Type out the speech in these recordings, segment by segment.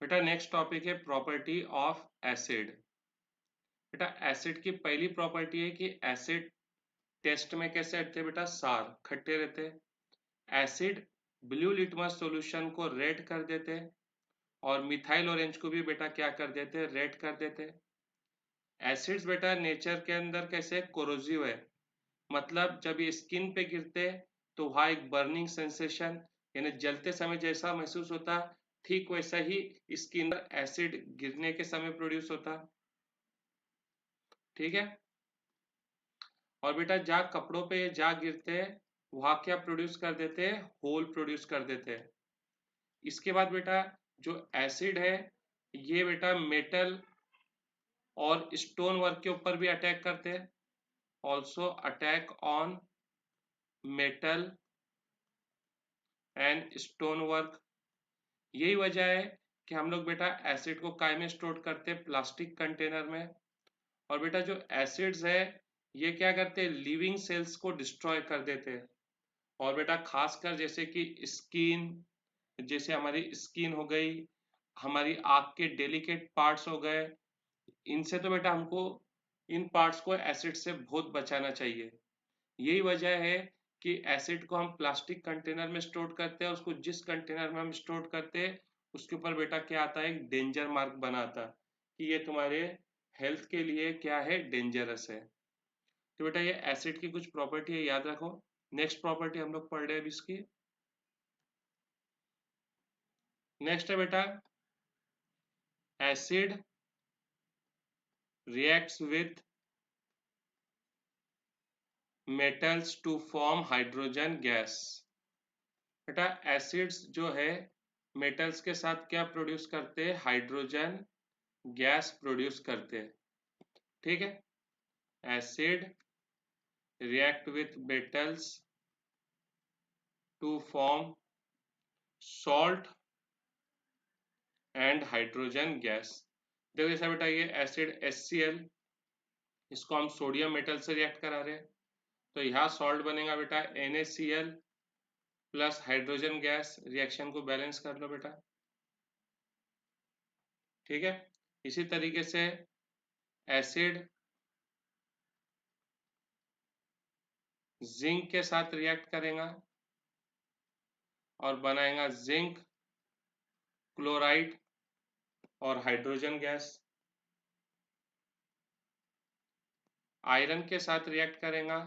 बेटा next topic है property of acid. बेटा एसिड की पहली प्रॉपर्टी है कि एसिड टेस्ट में कैसे रहते हैं बेटा, सार खट्टे रहते हैं। एसिड ब्लू लिटमस सॉल्यूशन को रेड कर देते हैं और मिथाइल ऑरेंज को भी बेटा क्या कर देते हैं, रेड कर देते हैं। एसिड्स बेटा नेचर के अंदर कैसे कोरोजिव है, मतलब जब ये स्किन पे गिरते हैं तो वहाँ एक बर्निंग सेंसेशन यानी जलते समय जैसा महसूस होता, ठीक वैसा ही स्किन पर एसिड गिरने के समय प्रोड्यूस होता। ठीक है। और बेटा जहाँ कपड़ों पे जहाँ गिरते हैं वहाँ क्या प्रोड्यूस कर देते हैं, होल प्रोड्यूस कर देते हैं। इसके बाद बेटा जो एसिड है ये बेटा मेटल और स्टोन वर्क के ऊपर भी अटैक करते हैं, also attack on metal and stone work. यही वजह है कि हम लोग बेटा एसिड को काय में स्टोर करते हैं, प्लास्टिक कंटेनर में। और बेटा जो एसिड्स है ये क्या करते हैं, लिविंग सेल्स को डिस्ट्रॉय कर देते हैं। और बेटा खासकर जैसे कि स्किन, जैसे हमारी स्किन हो गई, हमारी आँख के डेलिकेट पार्ट्स हो गए, इनसे तो बेटा हमको इन पार्ट्स को एसिड से बहुत बचाना चाहिए। यही वजह है कि एसिड को हम प्लास्टिक कंटेनर में स्टोर करते हैं, उसको जिस कंटेनर में हम स्टोर करते हैं उसके ऊपर बेटा क्या आता है, एक डेंजर मार्क बना आता कि ये तुम्हारे हेल्थ के लिए क्या है, डेंजरस है। तो बेटा ये एसिड की कुछ प्रॉपर्टी है, याद रखो। नेक्स्ट प्रॉपर्टी हम लोग पढ़ रहे हैं अभी इसकी। नेक्स्ट है बेटा acid reacts with metals to form hydrogen gas. बेटा एसिड्स जो है मेटल्स के साथ क्या प्रोड्यूस करते हैं, हाइड्रोजन गैस प्रोड्यूस करते हैं। ठीक है। Acid react with metals to form salt and hydrogen gas. देखो जैसा बेटा ये एसिड HCl, इसको हम सोडियम मेटल से रिएक्ट करा रहे हैं तो यहाँ सॉल्ट बनेगा बेटा NaCl plus hydrogen gas. Reaction को बैलेंस कर लो बेटा। ठीक है। इसी तरीके से एसिड जिंक के साथ रिएक्ट करेगा और बनाएगा जिंक क्लोराइड और हाइड्रोजन गैस। आयरन के साथ रिएक्ट करेगा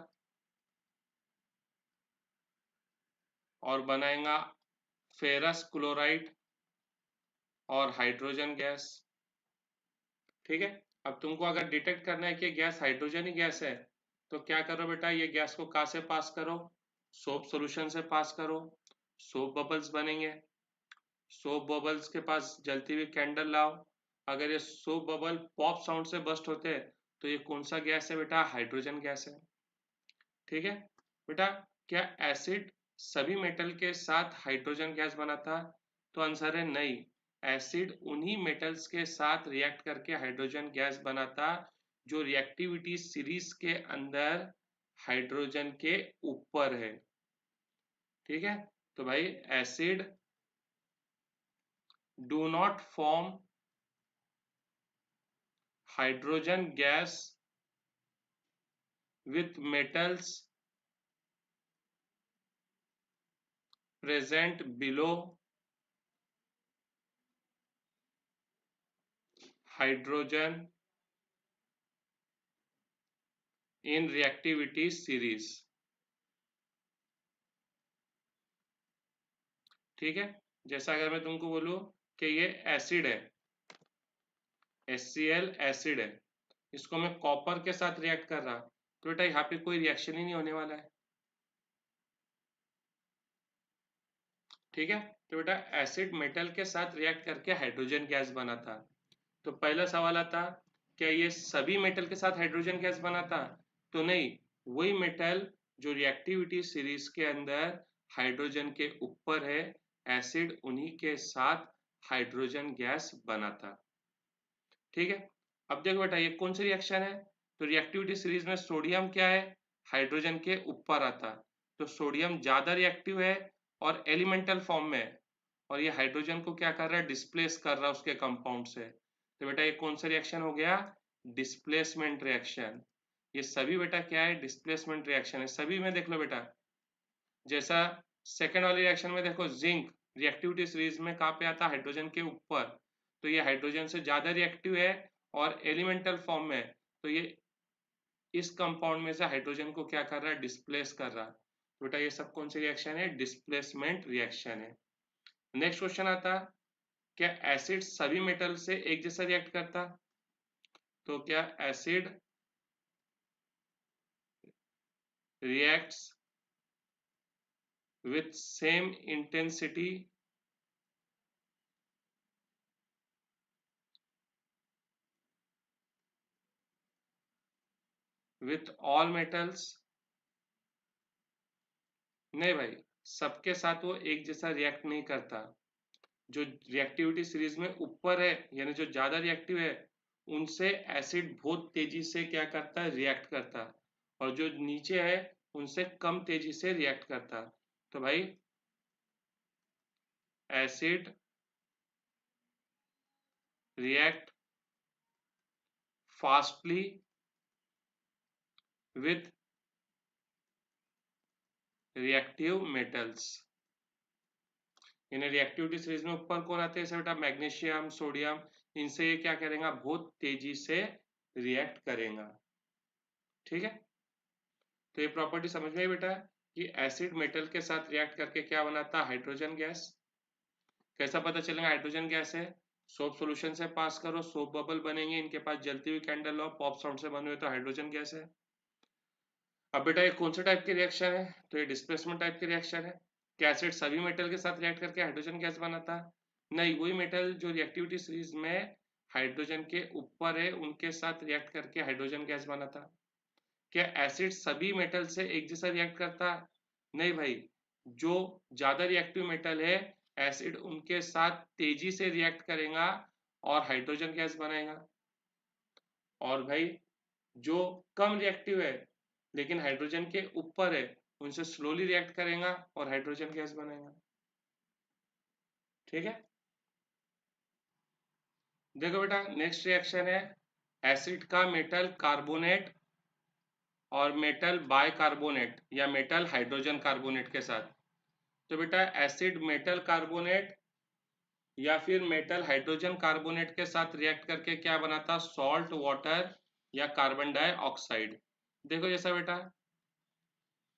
और बनाएगा फेरस क्लोराइड और हाइड्रोजन गैस। ठीक है। अब तुमको अगर डिटेक्ट करना है कि गैस हाइड्रोजन ही गैस है तो क्या करो बेटा, ये गैस को कहाँ से पास करो, सोप सॉल्यूशन से पास करो। सोप बबल्स बनेंगे, सोप बबल्स के पास जलती हुई कैंडल लाओ। अगर ये सोप बबल पॉप साउंड से बस्ट होते हैं तो ये कौन सा गैस है बेटा, हाइड्रोजन गैस है। ठीक है। बेटा क्या एसिड सभी मेटल के साथ हाइड्रोजन गैस बनाता, तो आंसर है नहीं। एसिड उन्हीं मेटल्स के साथ रिएक्ट करके हाइड्रोजन गैस बनाता जो रिएक्टिविटी सीरीज के अंदर हाइड्रोजन के ऊपर है। ठीक है। तो भाई acid do not form hydrogen gas with metals present below hydrogen in reactivity series। ठीक है। जैसा अगर मैं तुमको बोलूं कि ये एसिड है, HCl एसिड है, इसको मैं कॉपर के साथ रिएक्ट कर रहा तो बेटा यहाँ पे कोई रिएक्शन ही नहीं होने वाला है। ठीक है। तो बेटा एसिड मेटल के साथ रिएक्ट करके हाइड्रोजन गैस बनाता। तो पहला सवाल आता, क्या ये सभी मेटल के साथ हाइड्रोजन गैस बनाता, तो नहीं। वही मेटल जो रिएक्टिविटी सीरीज के अंदर हाइड्रोजन के ऊपर है, एसिड उन्हीं के साथ हाइड्रोजन गैस बनाता। ठीक है। अब देखो बेटा ये कौन सी रिएक्शन है, तो रिएक्टिविटी सीरीज में सोडियम क्या है, हाइड्रोजन के ऊपर आता, तो सोडियम ज्यादा रिएक्टिव है और एलिमेंटल फॉर्म में है। और ये हाइड्रोजन को क्या कर रहा है, डिस्प्लेस कर रहा है उसके कंपाउंड से। तो बेटा ये कौन सा रिएक्शन हो गया, डिस्प्लेसमेंट रिएक्शन। ये सभी बेटा क्या है, डिस्प्लेसमेंट रिएक्शन है सभी में। देख लो बेटा, जैसा सेकेंड वाले रिएक्शन में देखो, जिंक रिएक्टिविटी सीरीज में कहाँ पे आता है, हाइड्रोजन के ऊपर। तो ये हाइड्रोजन से ज्यादा रिएक्टिव है और एलिमेंटल फॉर्म में, तो ये इस कंपाउंड में से हाइड्रोजन को क्या कर रहा है, डिस्प्लेस कर रहा है। तो बेटा ये सब कौन से रिएक्शन है, डिस्प्लेसमेंट रिएक्शन है। नेक्स्ट क्वेश्चन आता, क्या एसिड सभी मेटल से एक जैसा रिएक्ट करता, तो क्या acid reacts with same intensity with all metals. नहीं भाई, सबके साथ वो एक जैसा रिएक्ट नहीं करता। जो रिएक्टिविटी सीरीज में ऊपर है, यानी जो ज्यादा रिएक्टिव है, उनसे एसिड बहुत तेजी से क्या करता है, रिएक्ट करता। और जो नीचे है उनसे कम तेजी से रिएक्ट करता। तो भाई acid react fastly with reactive metals. इन्हें रिएक्टिविटी सीरीज में ऊपर कौन आते हैं, जैसे बेटा मैग्नीशियम, सोडियम, इनसे ये क्या करेगा, बहुत तेजी से रिएक्ट करेगा। ठीक है, तो ये प्रॉपर्टी समझ में आई बेटा कि एसिड मेटल के साथ रिएक्ट करके क्या बनाता है, हाइड्रोजन गैस। कैसा पता चलेगा हाइड्रोजन गैस है, सोप सॉल्यूशन से पास करो, सोप बबल बनेंगे, इनके पास जलती हुई कैंडल हो, पॉप साउंड से बने हुए, तो हाइड्रोजन गैस है। अब बेटा ये कौन से टाइप की रिएक्शन है, तो ये डिस्प्लेसमेंट टाइप की रिएक्शन है। क्या एसिड सभी मेटल के साथ रिएक्ट करके हाइड्रोजन गैस बनाता है, नहीं, वही मेटल जो रिएक्टिविटी सीरीज में हाइड्रोजन के ऊपर है उनके साथ रिएक्ट करके हाइड्रोजन गैस बनाता। क्या एसिड सभी मेटल से एक जैसा रिएक्ट करता, नहीं भाई, जो ज्यादा रिएक्टिव मेटल है एसिड उनके साथ तेजी से रिएक्ट करेगा और हाइड्रोजन गैस बनाएगा। और भाई जो कम रिएक्टिव है लेकिन हाइड्रोजन के ऊपर है, उनसे स्लोली रिएक्ट करेगा और हाइड्रोजन गैस बनाएगा। ठीक है, देखो बेटा नेक्स्ट रिएक्शन है एसिड का मेटल कार्बोनेट और मेटल बाइकार्बोनेट या मेटल हाइड्रोजन कार्बोनेट के साथ। तो बेटा एसिड मेटल कार्बोनेट या फिर मेटल हाइड्रोजन कार्बोनेट के साथ रिएक्ट करके क्या बनाता, सॉल्ट वाटर या कार्बन डाइऑक्साइड। देखो जैसा बेटा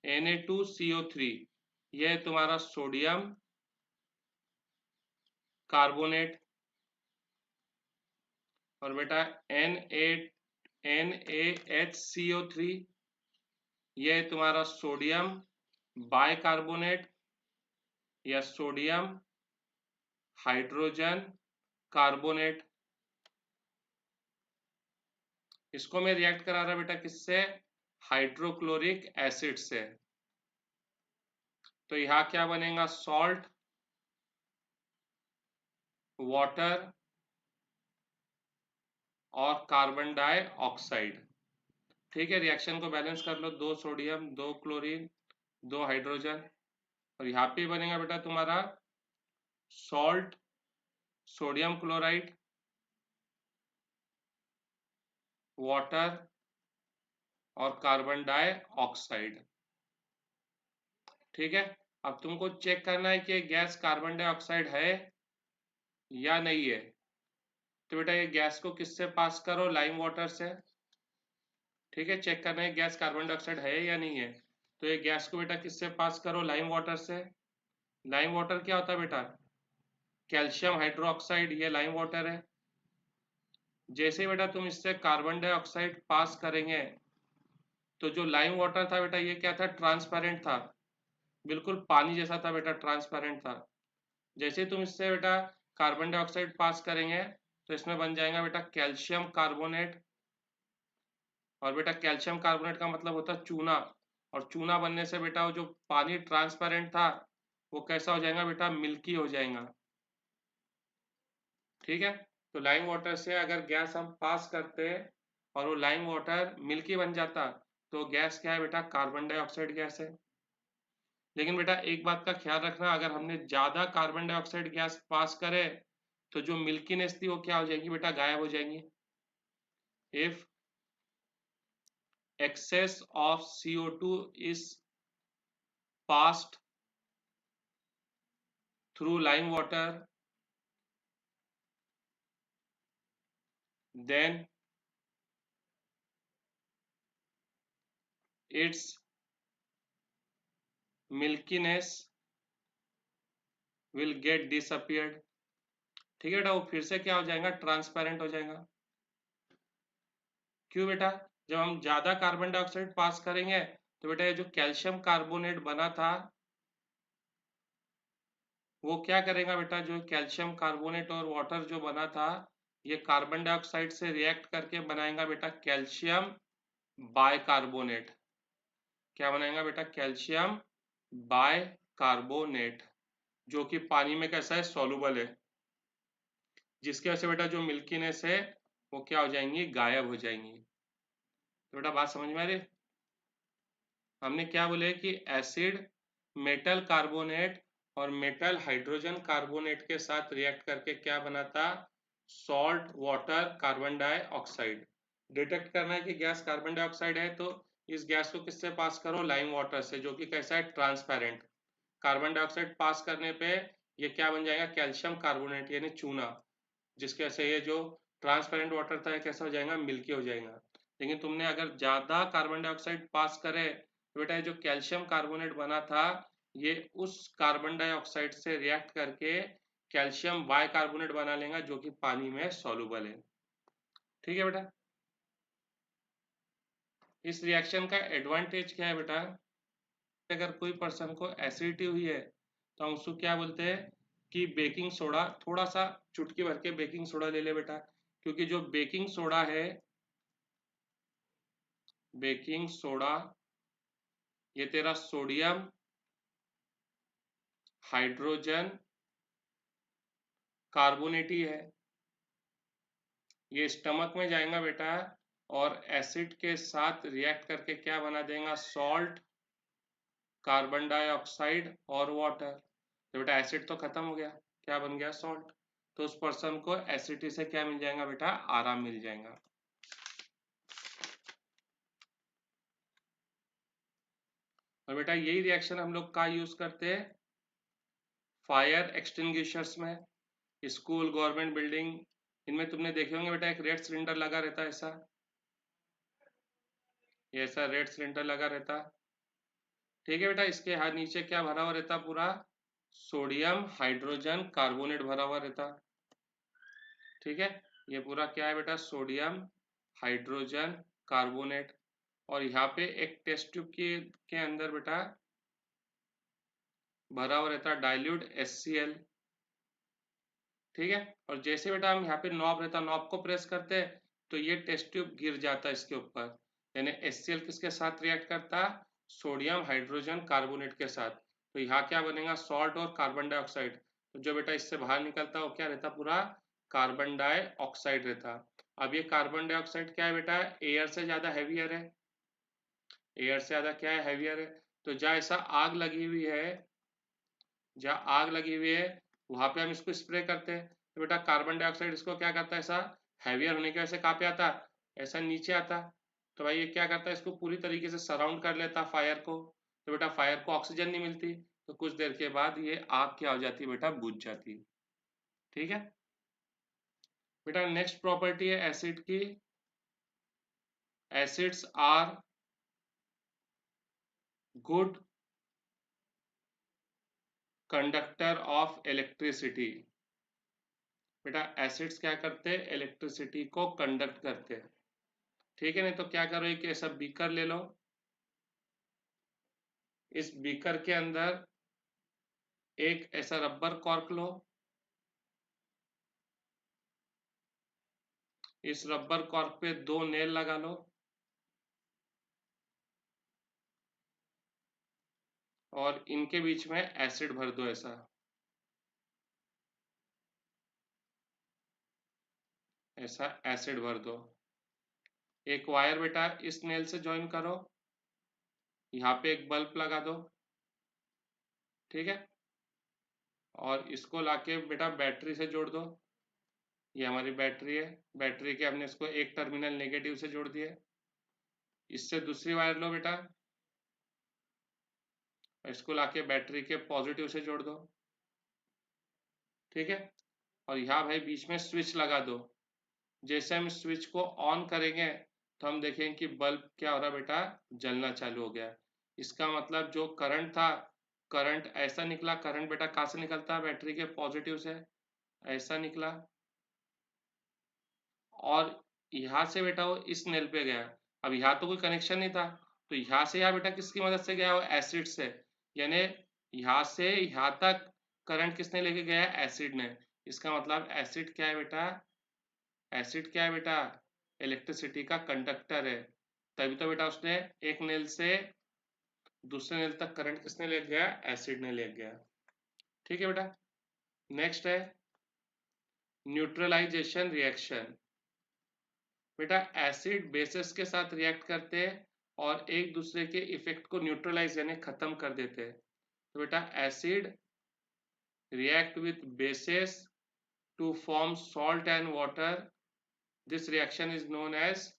Na2CO3, यह तुम्हारा सोडियम कार्बोनेट, और बेटा NaHCO3, यह तुम्हारा सोडियम बाइकार्बोनेट या सोडियम हाइड्रोजन कार्बोनेट। इसको मैं रिएक्ट करा रहा बेटा किससे, हाइड्रोक्लोरिक एसिड से। तो यहाँ क्या बनेगा, सॉल्ट वाटर और कार्बन डाइऑक्साइड। ठीक है, रिएक्शन को बैलेंस कर लो, 2 सोडियम 2 क्लोरीन 2 हाइड्रोजन, और यहाँ पे बनेगा बेटा तुम्हारा सॉल्ट सोडियम क्लोराइड वाटर और कार्बन डाइऑक्साइड। ठीक है, अब तुमको चेक करना है कि गैस कार्बन डाइऑक्साइड है या नहीं है। तो बेटा ये गैस को किससे पास करो, लाइम वाटर से। ठीक है, चेक करना है गैस कार्बन डाइऑक्साइड है या नहीं है। तो ये गैस को बेटा किससे पास करो, लाइम वाटर से। लाइम वाटर क्या होता है बेटा, कैल्शियम हाइड्रोक्साइड, ये लाइम वाटर है। जैसे ही बेटा तुम इससे कार्बन डाइऑक्साइड पास करेंगे, तो जो लाइम वाटर था बेटा ये क्या था, ट्रांसपेरेंट था, बिल्कुल पानी जैसा था बेटा, ट्रांसपेरेंट था। जैसे ही तुम इससे बेटा कार्बन डाइऑक्साइड पास करेंगे, तो इसमें बन जाएगा बेटा कैल्शियम कार्बोनेट। और बेटा कैल्शियम कार्बोनेट का मतलब होता है चूना, और चूना बनने से बेटा वो जो पानी ट्रांसपेरेंट था वो कैसा हो जाएगा बेटा, मिल्की हो जाएगा। ठीक है, तो लाइम वाटर से अगर गैस हम पास करते और वो लाइम वाटर मिल्की बन जाता, तो गैस क्या है बेटा, कार्बन डाइऑक्साइड गैस है। लेकिन बेटा एक बात का ख्याल रखना, अगर हमने ज्यादा कार्बन डाइऑक्साइड गैस पास करे तो जो मिल्कीनेस थी वो क्या हो जाएगी बेटा, गायब हो जाएंगी। If excess of CO2 is passed through lime water, then its milkiness will get disappeared। ठीक है बेटा, वो फिर से क्या हो जाएगा, ट्रांसपेरेंट हो जाएगा। क्यों बेटा, जब हम ज्यादा कार्बन डाइऑक्साइड पास करेंगे तो बेटा ये जो कैल्शियम कार्बोनेट बना था वो क्या करेगा बेटा, जो कैल्शियम कार्बोनेट और वाटर जो बना था ये कार्बन डाइऑक्साइड से रिएक्ट करके बनाएगा बेटा कैल्शियम बाइकार्बोनेट। क्या बनाएगा बेटा, कैल्शियम बाइकार्बोनेट, जो कि पानी में कैसा है, सॉल्युबल है, जिसकी वजह से बेटा जो मिल्कीनेस है वो क्या हो जाएंगी, गायब हो जाएंगी। तो बेटा बात समझ में आ रही है? हमने क्या बोले कि एसिड मेटल कार्बोनेट और मेटल हाइड्रोजन कार्बोनेट के साथ रिएक्ट करके क्या बनाता, salt water carbon dioxide. Detect करना है कि गैस कार्बन डाइऑक्साइड है तो इस गैस को किससे पास करो, लाइम वाटर से, जो कि कैसा है, ट्रांसपेरेंट। कार्बन डाइऑक्साइड पास करने पे ये क्या बन जाएगा, कैल्शियम कार्बोनेट यानी चूना, जिसके वजह से ये जो ट्रांसपेरेंट वाटर था कैसा हो जाएगा, मिल्की हो जाएगा। लेकिन तुमने अगर ज्यादा कार्बन डाइऑक्साइड पास करे तो बेटा ये जो कैल्शियम कार्बोनेट बना था ये उस कार्बन डाइऑक्साइड से रिएक्ट करके कैल्शियम बाइकार्बोनेट बना लेगा, जो कि पानी में सॉल्युबल है। ठीक है बेटा, इस रिएक्शन का एडवांटेज क्या है बेटा, अगर कोई पर्सन को एसिडिटी हुई है तो हम उसको क्या बोलते हैं कि बेकिंग सोडा, थोड़ा सा चुटकी भर के बेकिंग सोडा ले ले बेटा, क्योंकि जो बेकिंग सोडा है, बेकिंग सोडा ये तेरा सोडियम हाइड्रोजन कार्बोनेट ही है, ये स्टमक में जाएगा बेटा और एसिड के साथ रिएक्ट करके क्या बना देगा, सॉल्ट कार्बन डाइऑक्साइड और वाटर। तो बेटा एसिड तो खत्म हो गया, क्या बन गया, सॉल्ट। तो उस पर्सन को एसिडिटी से क्या मिल जाएगा बेटा, आराम मिल जाएगा। और बेटा यही रिएक्शन हम लोग का यूज करते हैं फायर एक्सटिंग्विशर्स में, स्कूल, गवर्नमेंट बिल्डिंग, इनमें तुमने देखे होंगे बेटा एक रेड सिलेंडर लगा रहता है ऐसा, ये ऐसा रेड सिलेंडर लगा रहता। ठीक है बेटा, इसके हाथ नीचे क्या भरा हुआ रहता, पूरा सोडियम हाइड्रोजन कार्बोनेट भरा हुआ रहता। ठीक है, ये पूरा क्या है बेटा, सोडियम हाइड्रोजन कार्बोनेट। और यहाँ पे एक टेस्ट ट्यूब के अंदर बेटा भरा हुआ रहता डाइल्यूट HCl। ठीक है, और जैसे बेटा हम यहाँ पे नॉब रहता, नॉब को प्रेस करते हैं तो ये टेस्ट ट्यूब गिर जाता है इसके ऊपर, यानी HCl किसके साथ रिएक्ट करता, सोडियम हाइड्रोजन कार्बोनेट के साथ। तो यहाँ क्या बनेगा, सॉल्ट और कार्बन डाइऑक्साइड। तो जो बेटा इससे बाहर निकलता है वो क्या रहता, पूरा कार्बन डाइऑक्साइड रहता। अब ये कार्बन डाइऑक्साइड क्या है बेटा, एयर से ज्यादा हैवियर है, एयर से ज्यादा क्या है, हैवियर है। तो जहाँ ऐसा आग लगी हुई है, जहाँ आग लगी हुई है वहां पे हम इसको स्प्रे करते हैं तो बेटा कार्बन डाइऑक्साइड इसको क्या करता है, ऐसा हैवियर होने की वजह से कहाँ पे आता, ऐसा नीचे आता। तो भाई ये क्या करता है, इसको पूरी तरीके से सराउंड कर लेता फायर को। तो बेटा फायर को ऑक्सीजन नहीं मिलती तो कुछ देर के बाद ये आग क्या हो जाती है बेटा, बुझ जाती है। ठीक है बेटा, नेक्स्ट प्रॉपर्टी है एसिड की, acids are good conductor of electricity. बेटा एसिड्स क्या करते हैं, इलेक्ट्रिसिटी को कंडक्ट करते हैं। ठीक है, नहीं तो क्या करो, एक ऐसा बीकर ले लो, इस बीकर के अंदर एक ऐसा रबर कॉर्क लो, इस रबर कॉर्क पे 2 नेल लगा लो और इनके बीच में एसिड भर दो, ऐसा ऐसा एसिड भर दो। एक वायर बेटा इस नेल से ज्वाइन करो, यहाँ पे एक बल्ब लगा दो, ठीक है, और इसको लाके बेटा बैटरी से जोड़ दो। ये हमारी बैटरी है, बैटरी के हमने इसको एक टर्मिनल नेगेटिव से जोड़ दिया। इससे दूसरी वायर लो बेटा, इसको लाके बैटरी के पॉजिटिव से जोड़ दो। ठीक है, और यहाँ भाई बीच में स्विच लगा दो। जैसे हम स्विच को ऑन करेंगे तो हम देखेंगे कि बल्ब क्या हो रहा है बेटा, जलना चालू हो गया। इसका मतलब जो करंट था, करंट ऐसा निकला, करंट बेटा कहाँ से निकलता है, बैटरी के पॉजिटिव से, ऐसा निकला। और यहाँ से बेटा वो इस नेल पे गया। अब यहाँ तो कोई कनेक्शन नहीं था, तो यहाँ से यहाँ बेटा किसकी मदद से गया, वो एसिड से। यानी यहाँ से यहाँ तक करंट किसने लेके गया, एसिड ने। इसका मतलब एसिड क्या है बेटा, एसिड क्या है बेटा, इलेक्ट्रिसिटी का कंडक्टर है। तभी तो बेटा उसने एक नेल से दूसरे नेल तक करंट किसने ले गया, एसिड ने ले गया। ठीक है बेटा, नेक्स्ट है न्यूट्रलाइजेशन रिएक्शन। बेटा एसिड बेसिस के साथ रिएक्ट करते हैं और एक दूसरे के इफेक्ट को न्यूट्रलाइज यानी खत्म कर देते हैं। तो बेटा acid react with bases to form salt and water, this reaction is known as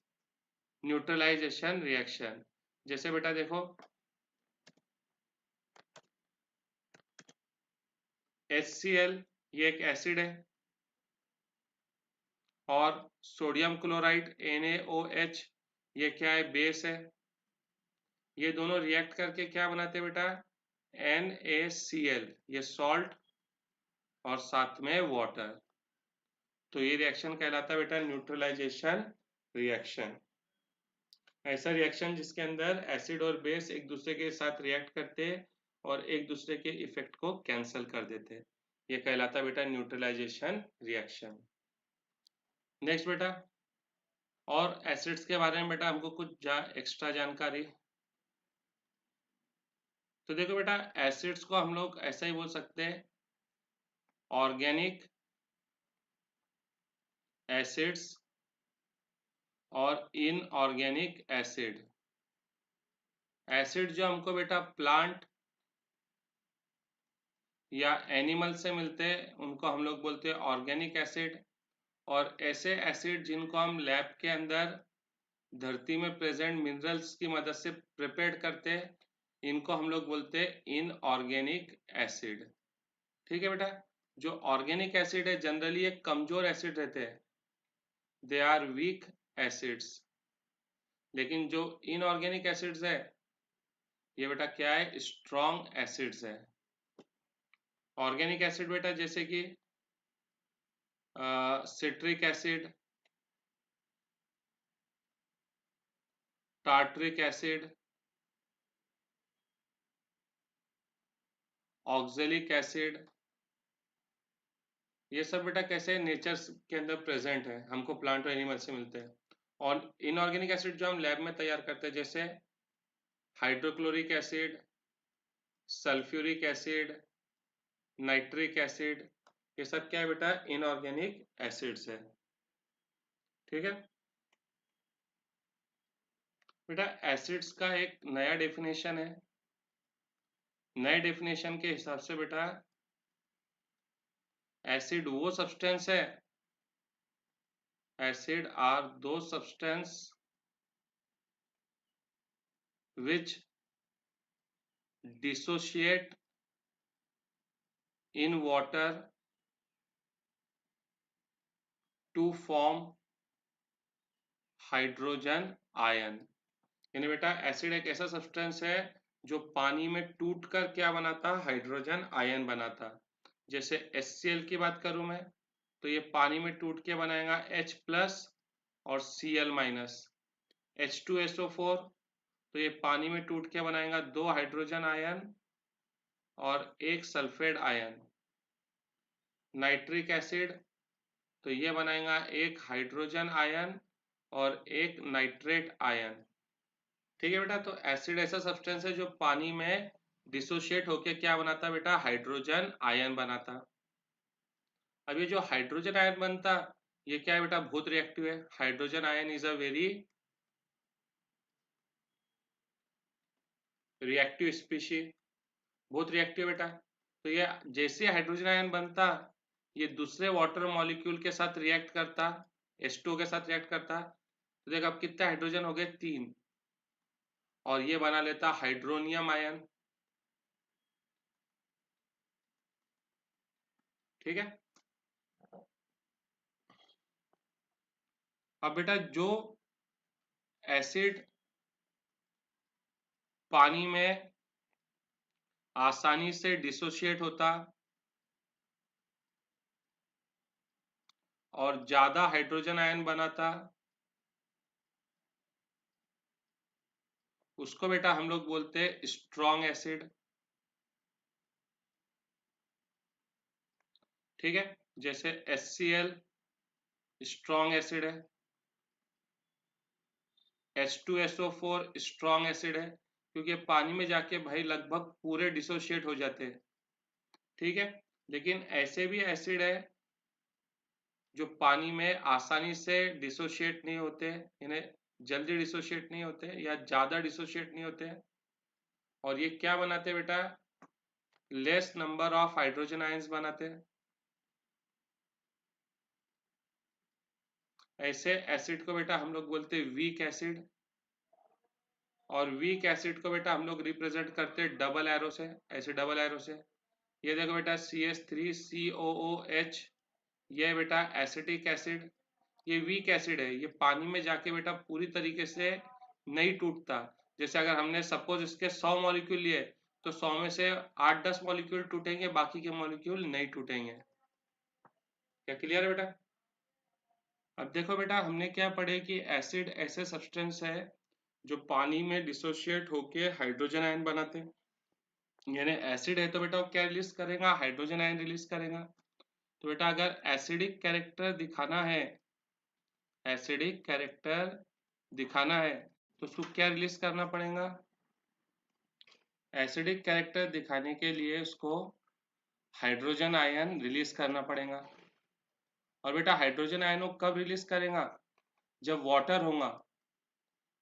neutralisation reaction. जैसे बेटा देखो HCl ये एक एसिड है, और सोडियम क्लोराइड NaOH ये क्या है, बेस है। ये दोनों रिएक्ट करके क्या बनाते हैं बेटा, NaCl, ये सॉल्ट और साथ में वाटर। तो ये रिएक्शन कहलाता है बेटा न्यूट्रलाइजेशन रिएक्शन। ऐसा रिएक्शन जिसके अंदर एसिड और बेस एक दूसरे के साथ रिएक्ट करते हैं और एक दूसरे के इफेक्ट को कैंसिल कर देते हैं, ये कहलाता है बेटा न्यूट्रलाइजेशन रिएक्शन। नेक्स्ट बेटा, और एसिड्स के बारे में बेटा हमको कुछ एक्स्ट्रा जानकारी। तो देखो बेटा एसिड्स को हम लोग ऐसा ही बोल सकते हैं, ऑर्गेनिक एसिड्स और इनऑर्गेनिक एसिड। एसिड जो हमको बेटा प्लांट या एनिमल से मिलते हैं उनको हम लोग बोलते हैं ऑर्गेनिक एसिड, और ऐसे एसिड जिनको हम लैब के अंदर धरती में प्रेजेंट मिनरल्स की मदद से प्रिपेयर करते हैं, इनको हम लोग बोलते हैं इनऑर्गेनिक एसिड। ठीक है बेटा, जो ऑर्गेनिक एसिड है जनरली एक कमजोर एसिड रहते हैं, दे आर वीक एसिड्स। लेकिन जो इनऑर्गेनिक एसिड्स है ये बेटा क्या है, स्ट्रॉन्ग एसिड्स है। ऑर्गेनिक एसिड बेटा जैसे कि citric acid, tartaric acid, oxalic acid, ये सब बेटा कैसे नेचर के अंदर प्रेजेंट है, हमको प्लांट और एनिमल से मिलते हैं। और इनऑर्गेनिक एसिड जो हम लैब में तैयार करते हैं जैसे hydrochloric acid, sulphuric acid, nitric acid, ये सब क्या है बेटा, इनऑर्गेनिक एसिड्स है। ठीक है बेटा, एसिड्स का एक नया डेफिनेशन है। नए डेफिनेशन के हिसाब से बेटा एसिड वो सब्सटेंस है, एसिड आर दो substance which dissociate in water to form hydrogen ion. यानी बेटा एसिड एक ऐसा सब्सटेंस है जो पानी में टूट कर क्या बनाता, हाइड्रोजन आयन बनाता। जैसे HCl की बात करूं मैं, तो ये पानी में टूट के बनाएगा H+ और Cl-, H2SO4, तो ये पानी में टूट के बनाएगा 2 हाइड्रोजन आयन और 1 सल्फेट आयन। नाइट्रिक एसिड, तो ये बनाएगा 1 हाइड्रोजन आयन और 1 नाइट्रेट आयन। ठीक है बेटा, तो एसिड ऐसा सब्सटेंस है जो पानी में डिसोशिएट होके क्या बनाता बेटा, हाइड्रोजन आयन बनाता। अब ये जो हाइड्रोजन आयन बनता, ये क्या है बेटा, बहुत रिएक्टिव है। Hydrogen ion is a very reactive species, बहुत रिएक्टिव बेटा। तो ये जैसे हाइड्रोजन आयन बनता, ये दूसरे वाटर मॉलिक्यूल के साथ रिएक्ट करता, H2O के साथ रिएक्ट करता, तो देखो अब कितने हाइड्रोजन हो गए, 3, और ये बना लेता हाइड्रोनियम आयन। ठीक है। अब बेटा जो एसिड पानी में आसानी से डिसोशिएट होता और ज्यादा हाइड्रोजन आयन बनाता, उसको बेटा हम लोग बोलते हैं स्ट्रॉन्ग एसिड। ठीक है, जैसे HCl स्ट्रॉन्ग एसिड है, H2SO4 स्ट्रॉन्ग एसिड है, क्योंकि पानी में जाके भाई लगभग पूरे डिसोशिएट हो जाते हैं। ठीक है, लेकिन ऐसे भी एसिड है जो पानी में आसानी से डिसोशिएट नहीं होते, यानी जल्दी डिसोशिएट नहीं होते या ज़्यादा डिसोशिएट नहीं होते, और ये क्या बनाते हैं बेटा, less number of hydrogen ions बनाते हैं। ऐसे एसिड को बेटा हम लोग बोलते हैं वीक एसिड, और वीक एसिड को बेटा हम लोग रिप्रेजेंट करते हैं डबल एरो से, ऐसे डबल एरो से। ये देखो बेटा CH3COOH, ये बेटा एसिटिक एसिड, ये वीक एसिड है, ये पानी में जाके बेटा पूरी तरीके से नहीं टूटता। जैसे अगर हमने सपोज इसके 100 मॉलिक्यूल लिए, तो 100 में से 8-10 मॉलिक्यूल टूटेंगे, बाकी के मॉलिक्यूल नहीं टूटेंगे। क्या क्लियर है बेटा? अब देखो बेटा हमने क्या पढ़े कि एसिड ऐसे सब्सटेंस है जो पानी में डिसोशिएट होके हाइड्रोजन आयन बनाते हैं। यानी एसिड है तो बेटा वो क्या रिलीज करेगा, हाइड्रोजन आयन रिलीज करेगा। तो बेटा अगर एसिडिक कैरेक्टर दिखाना है, एसिडिक कैरेक्टर दिखाना है तो उसको क्या रिलीज करना पड़ेगा, एसिडिक कैरेक्टर दिखाने के लिए उसको हाइड्रोजन आयन रिलीज करना पड़ेगा। और बेटा हाइड्रोजन आयन को कब रिलीज करेगा, जब वाटर होगा,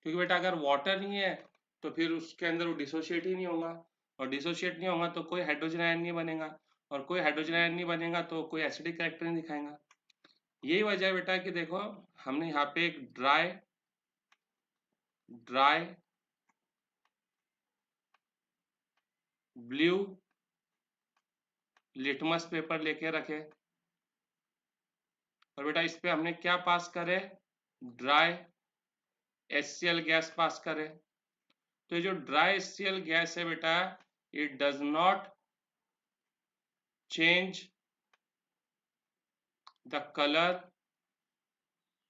क्योंकि बेटा अगर वाटर नहीं है तो फिर उसके अंदर वो डिसोशिएट ही नहीं होगा, और डिसोशिएट नहीं होगा तो कोई हाइड्रोजन आयन नहीं बनेगा, और कोई हाइड्रोजन आयन नहीं बनेगा तो कोई एसिडिक कैरेक्टर नहीं दिखाएगा। यही वजह है बेटा कि देखो हमने यहाँ पे एक ड्राई ब्लू लिटमस पेपर लेके रखे, और बेटा इस पे हमने क्या पास करे, ड्राई HCl गैस पास करे। तो ये जो ड्राई HCl गैस है बेटा, it does not change the colour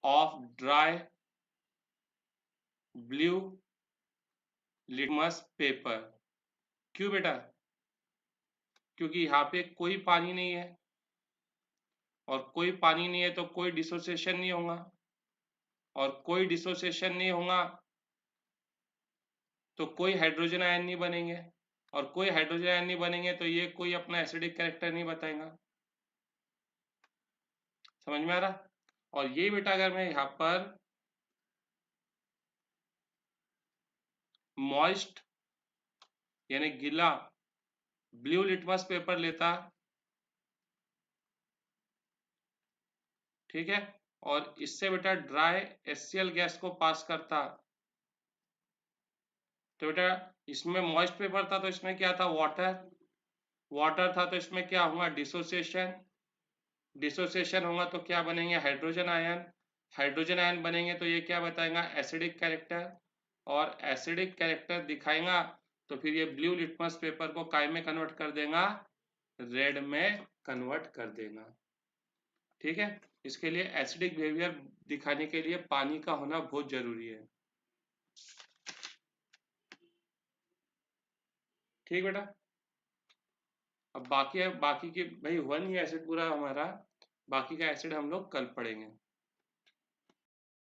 of dry blue litmus paper. क्यों बेटा, क्योंकि यहाँ पे कोई पानी नहीं है, और कोई पानी नहीं है तो कोई डिसोसिएशन नहीं होगा, और कोई डिसोसिएशन नहीं होगा तो कोई हाइड्रोजन आयन नहीं बनेंगे, और कोई हाइड्रोजन आयन नहीं बनेंगे तो ये कोई अपना एसिडिक कैरेक्टर नहीं बताएगा। समझ में आ रहा? और ये बेटा अगर मैं यहाँ पर मॉइस्ट यानी गीला ब्लू लिटमस पेपर लेता, ठीक है, और इससे बेटा ड्राई HCl गैस को पास करता, तो बेटा इसमें मॉइस्ट पेपर था तो इसमें क्या था, वाटर था तो इसमें क्या होगा, डिसोसिएशन होगा तो क्या बनेंगे, हाइड्रोजन आयन बनेंगे तो ये क्या बताएगा, एसिडिक कैरेक्टर, और एसिडिक कैरेक्टर दिखाएगा तो फिर ये ब्लू लिटमस पेपर को काय में कन्वर्ट कर देगा, रेड में कन्वर्ट कर देगा। ठीक है, इसके लिए एसिडिक बिहेवियर दिखाने के लिए पानी का होना बहुत जरूरी है। ठीक बेटा, अब बाकी की भाई हुआ नहीं है एसिड पूरा हमारा, बाकी का एसिड हम लोग कल पढ़ेंगे।